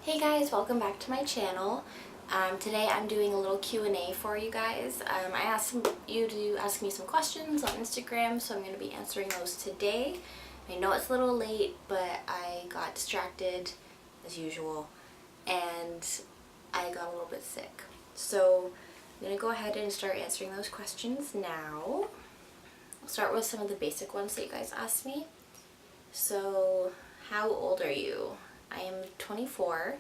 Hey guys, welcome back to my channel. Today I'm doing a little Q&A for you guys. I asked you to ask me some questions on Instagram, so I'm going to be answering those today. I know it's a little late, but I got distracted as usual and I got a little bit sick. So I'm going to go ahead and start answering those questions now. I'll start with some of the basic ones that you guys asked me. So, how old are you? I am 24,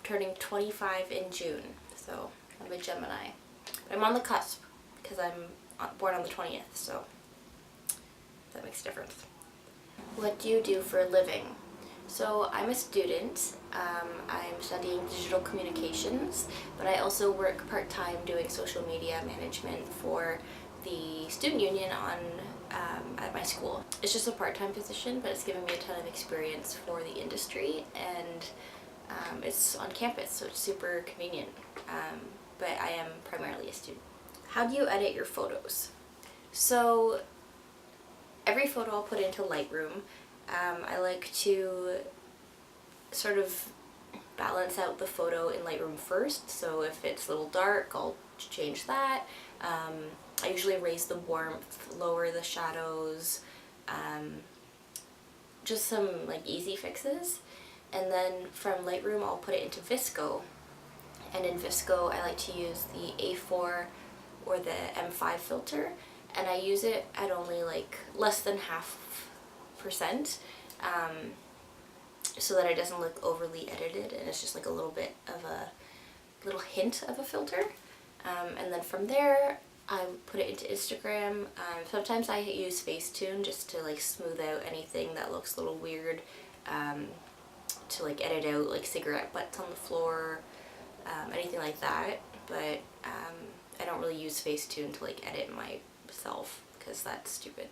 turning 25 in June, so I'm a Gemini. But I'm on the cusp because I'm born on the 20th, so that makes a difference. What do you do for a living? So I'm a student. I'm studying digital communications, but I also work part-time doing social media management for the student union at my school. It's just a part-time position, but it's given me a ton of experience for the industry, and it's on campus, so it's super convenient. But I am primarily a student. How do you edit your photos? So every photo I'll put into Lightroom. I like to sort of balance out the photo in Lightroom first, so if it's a little dark, I'll change that. I usually raise the warmth, lower the shadows, just some like easy fixes. And then from Lightroom I'll put it into VSCO, and in VSCO I like to use the A4 or the M5 filter, and I use it at only like less than 0.5%, so that it doesn't look overly edited and it's just like a little bit of a little hint of a filter. And then from there I put it into Instagram. Sometimes I use Facetune just to like smooth out anything that looks a little weird, to like edit out like cigarette butts on the floor, anything like that. But I don't really use Facetune to like edit myself because that's stupid.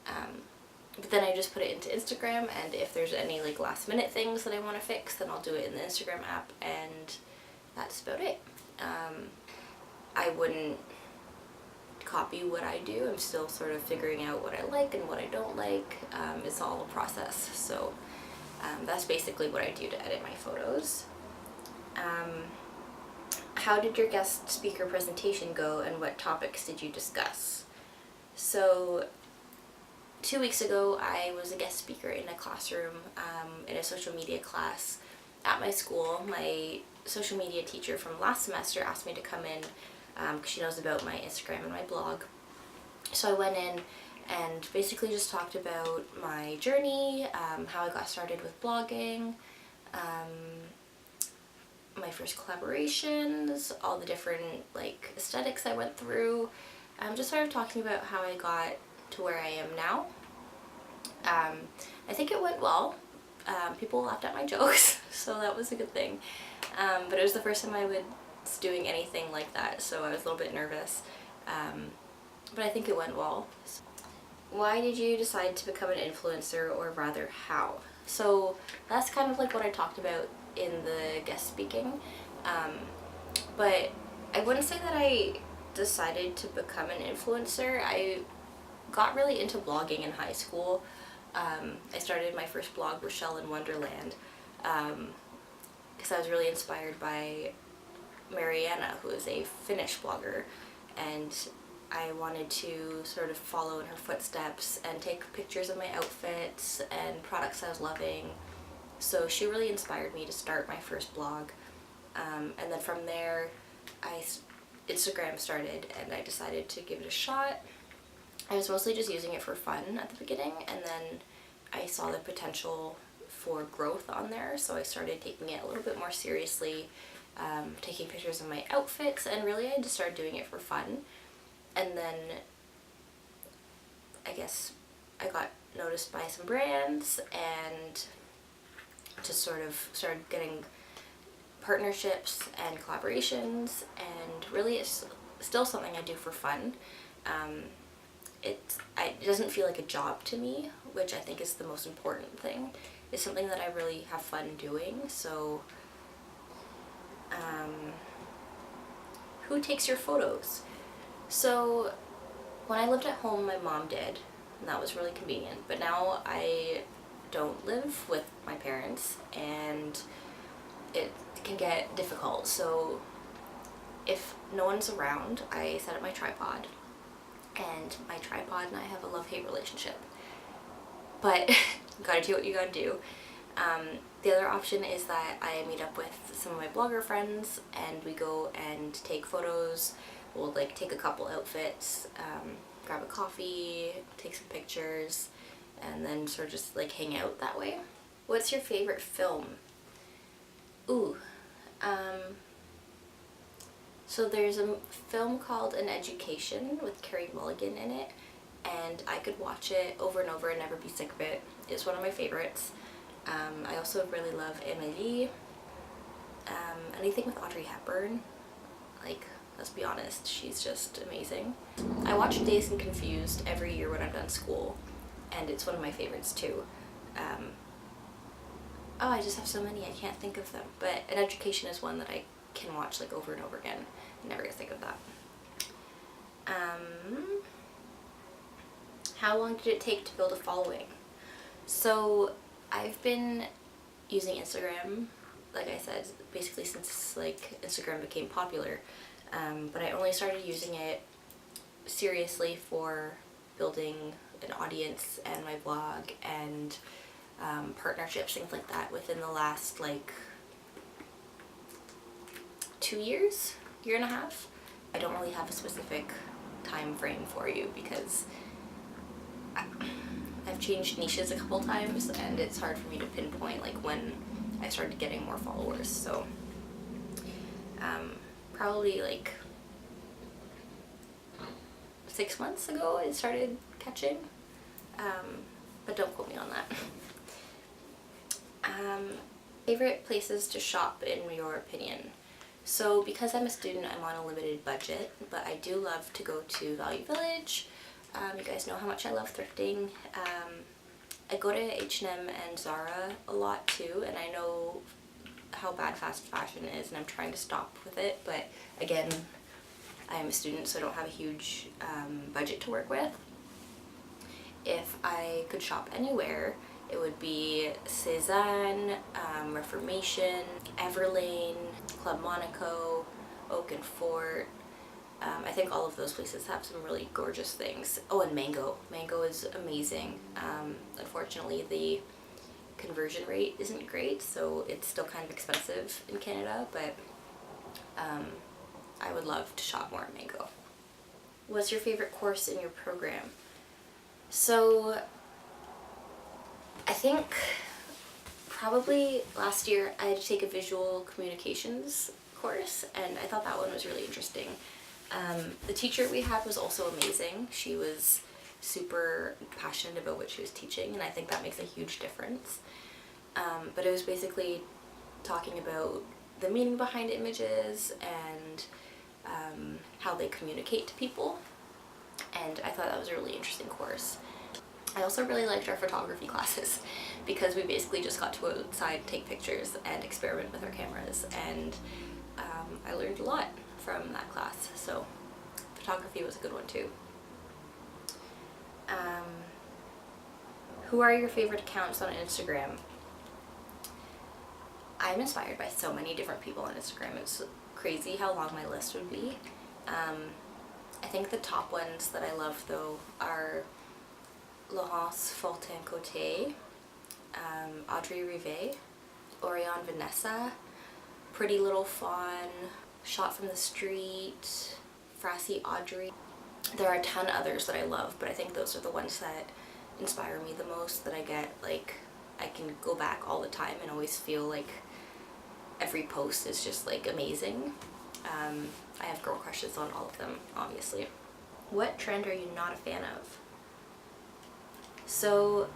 But then I just put it into Instagram, and if there's any like last minute things that I want to fix, then I'll do it in the Instagram app, and that's about it. I wouldn't copy what I do. I'm still sort of figuring out what I like and what I don't like. It's all a process, so that's basically what I do to edit my photos. How did your guest speaker presentation go, and what topics did you discuss? So 2 weeks ago I was a guest speaker in a classroom, in a social media class at my school. My social media teacher from last semester asked me to come in because she knows about my Instagram and my blog. So I went in and basically just talked about my journey, how I got started with blogging, my first collaborations, all the different like aesthetics I went through. Just sort of talking about how I got to where I am now. I think it went well. People laughed at my jokes, so that was a good thing. But it was the first time I was doing anything like that, so I was a little bit nervous. But I think it went well. Why did you decide to become an influencer, or rather how? So that's kind of like what I talked about in the guest speaking. But I wouldn't say that I decided to become an influencer. I got really into blogging in high school. I started my first blog, Rochelle in Wonderland, because I was really inspired by Mariana, who is a Finnish blogger, and I wanted to sort of follow in her footsteps and take pictures of my outfits and products I was loving. So she really inspired me to start my first blog. And then from there, Instagram started, and I decided to give it a shot. I was mostly just using it for fun at the beginning, and then I saw the potential for growth on there, so I started taking it a little bit more seriously, taking pictures of my outfits, and really I just started doing it for fun. And then I guess I got noticed by some brands and just sort of started getting partnerships and collaborations, and really it's still something I do for fun. It doesn't feel like a job to me, which I think is the most important thing. It's something that I really have fun doing. So who takes your photos? So when I lived at home, my mom did, and that was really convenient. But now I don't live with my parents, and get difficult. So if no one's around, I set up my tripod, and my tripod and I have a love-hate relationship. But you gotta do what you gotta do. The other option is that I meet up with some of my blogger friends and we go and take photos. We'll like take a couple outfits, grab a coffee, take some pictures, and then sort of just like hang out that way. What's your favorite film? Ooh, so there's a film called An Education with Carey Mulligan in it, and I could watch it over and over and never be sick of it. It's one of my favorites. I also really love Emily. Anything with Audrey Hepburn, like, let's be honest, she's just amazing. I watch Dazed and Confused every year when I'm done school, and it's one of my favorites too. Oh, I just have so many, I can't think of them. But An Education is one that I can watch like over and over again. I never get sick of that. How long did it take to build a following? So I've been using Instagram, like I said, basically since like Instagram became popular. But I only started using it seriously for building an audience and my blog and partnerships, things like that, within the last like 2 years, year and a half. I don't really have a specific time frame for you because I've changed niches a couple times and it's hard for me to pinpoint like when I started getting more followers. So probably like 6 months ago I started catching, but don't quote me on that. Favorite places to shop in your opinion? So because I'm a student, I'm on a limited budget, but I do love to go to Value Village. You guys know how much I love thrifting. I go to H&M and Zara a lot too, and I know how bad fast fashion is and I'm trying to stop with it, but again, I'm a student so I don't have a huge budget to work with. If I could shop anywhere, it would be Cézanne, Reformation, Everlane, Club Monaco, Oak and Fort. I think all of those places have some really gorgeous things. Oh, and Mango. Mango is amazing. Unfortunately, the conversion rate isn't great, so it's still kind of expensive in Canada, but I would love to shop more at Mango. What's your favorite course in your program? So I think probably last year I had to take a visual communications course, and I thought that one was really interesting. The teacher we had was also amazing. She was super passionate about what she was teaching, and I think that makes a huge difference. But it was basically talking about the meaning behind images and how they communicate to people, and I thought that was a really interesting course. I also really liked our photography classes because we basically just got to go outside, take pictures, and experiment with our cameras, and I learned a lot from that class, so photography was a good one too. Who are your favorite accounts on Instagram? I'm inspired by so many different people on Instagram. It's crazy how long my list would be. I think the top ones that I love though are Laurence Fortin-Côté, Audrey Rivet, Orion Vanessa, Pretty Little Fawn, Shot from the Street, Frassy Audrey. There are a ton others that I love, but I think those are the ones that inspire me the most, that I get like, I can go back all the time and always feel like every post is just like amazing. I have girl crushes on all of them, obviously. What trend are you not a fan of? So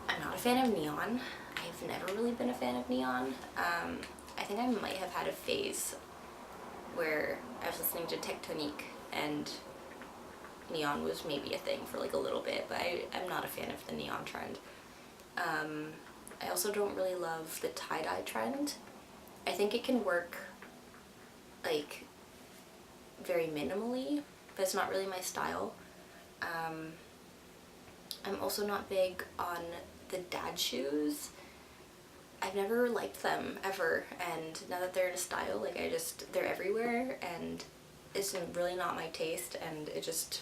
I'm not a fan of neon. I've never really been a fan of neon. I think I might have had a phase where I was listening to Tectonique and neon was maybe a thing for like a little bit, but I'm not a fan of the neon trend. I also don't really love the tie-dye trend. I think it can work like very minimally, but it's not really my style. I'm also not big on the dad shoes. I've never liked them ever, and now that they're in style, like they're everywhere, and it's really not my taste, and it just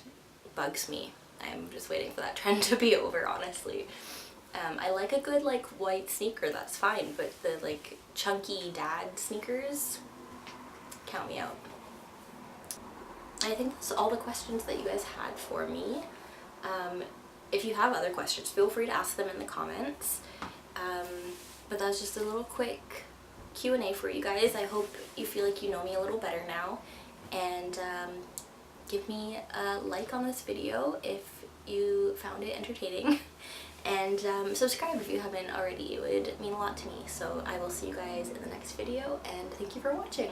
bugs me. I'm just waiting for that trend to be over, honestly. I like a good like white sneaker, that's fine, but the like chunky dad sneakers, count me out. I think that's all the questions that you guys had for me. If you have other questions, feel free to ask them in the comments. But that's just a little quick Q&A for you guys. I hope you feel like you know me a little better now, and give me a like on this video if you found it entertaining, and subscribe if you haven't already. It would mean a lot to me. So I will see you guys in the next video, and thank you for watching.